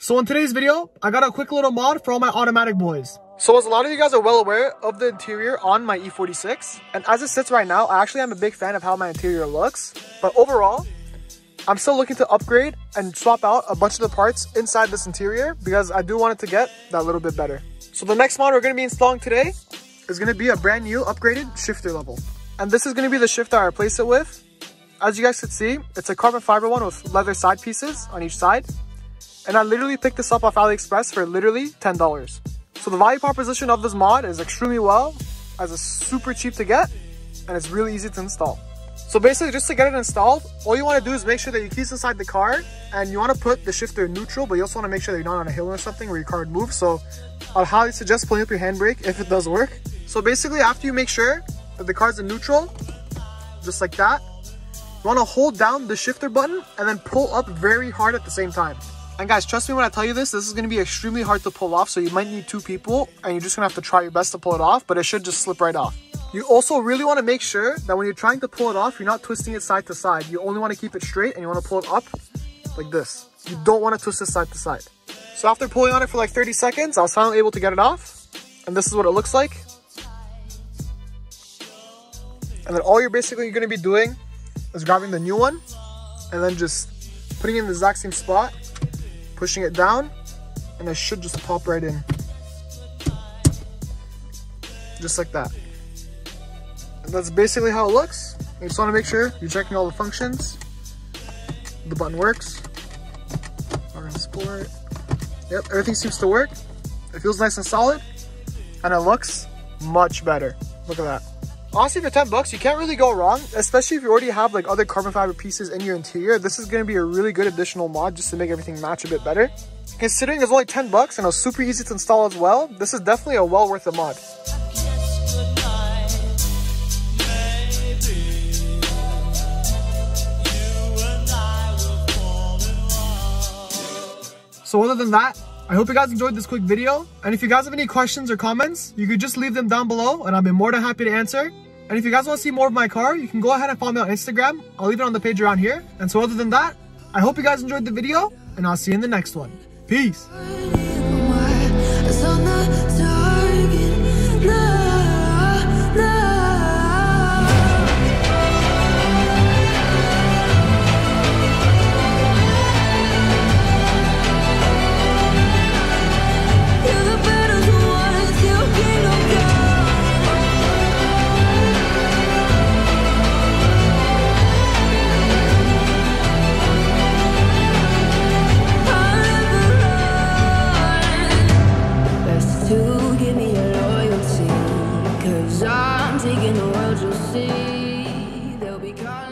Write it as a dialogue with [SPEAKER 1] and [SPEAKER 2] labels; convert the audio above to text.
[SPEAKER 1] So in today's video, I got a quick little mod for all my automatic boys. So as a lot of you guys are well aware of the interior on my E46, and as it sits right now, I actually am a big fan of how my interior looks. But overall, I'm still looking to upgrade and swap out a bunch of the parts inside this interior because I do want it to get that little bit better. So the next mod we're going to be installing today is going to be a brand new upgraded shifter level. And this is going to be the shifter I replace it with. As you guys can see, it's a carbon fiber one with leather side pieces on each side. And I literally picked this up off AliExpress for literally $10. So the value proposition of this mod is extremely well, as it's super cheap to get, and it's really easy to install. So basically, just to get it installed, all you want to do is make sure that your keys inside the car, and you want to put the shifter in neutral, but you also want to make sure that you're not on a hill or something where your car would move. So I'd highly suggest pulling up your handbrake if it does work. So basically, after you make sure that the car's in neutral, just like that, you want to hold down the shifter button and then pull up very hard at the same time. And guys, trust me when I tell you this is going to be extremely hard to pull off, so you might need 2 people and you're just going to have to try your best to pull it off, but it should just slip right off. You also really want to make sure that when you're trying to pull it off, you're not twisting it side to side. You only want to keep it straight and you want to pull it up like this. You don't want to twist it side to side. So after pulling on it for like 30 seconds, I was finally able to get it off. And this is what it looks like. And then all you're basically going to be doing is grabbing the new one and then just putting it in the exact same spot, pushing it down, and it should just pop right in. Just like that. And that's basically how it looks. You just want to make sure you're checking all the functions. The button works. Orange Sport. Yep, everything seems to work. It feels nice and solid, and it looks much better. Look at that. Honestly, for 10 bucks, you can't really go wrong, especially if you already have like other carbon fiber pieces in your interior. This is going to be a really good additional mod just to make everything match a bit better. Considering it's only 10 bucks and it's super easy to install as well, this is definitely a well worth a mod. So other than that, I hope you guys enjoyed this quick video. And if you guys have any questions or comments, you could just leave them down below and I'll be more than happy to answer. And if you guys want to see more of my car, you can go ahead and follow me on Instagram. I'll leave it on the page around here. And so other than that, I hope you guys enjoyed the video and I'll see you in the next one. Peace.
[SPEAKER 2] I'm taking the world, you'll see. They'll be calling.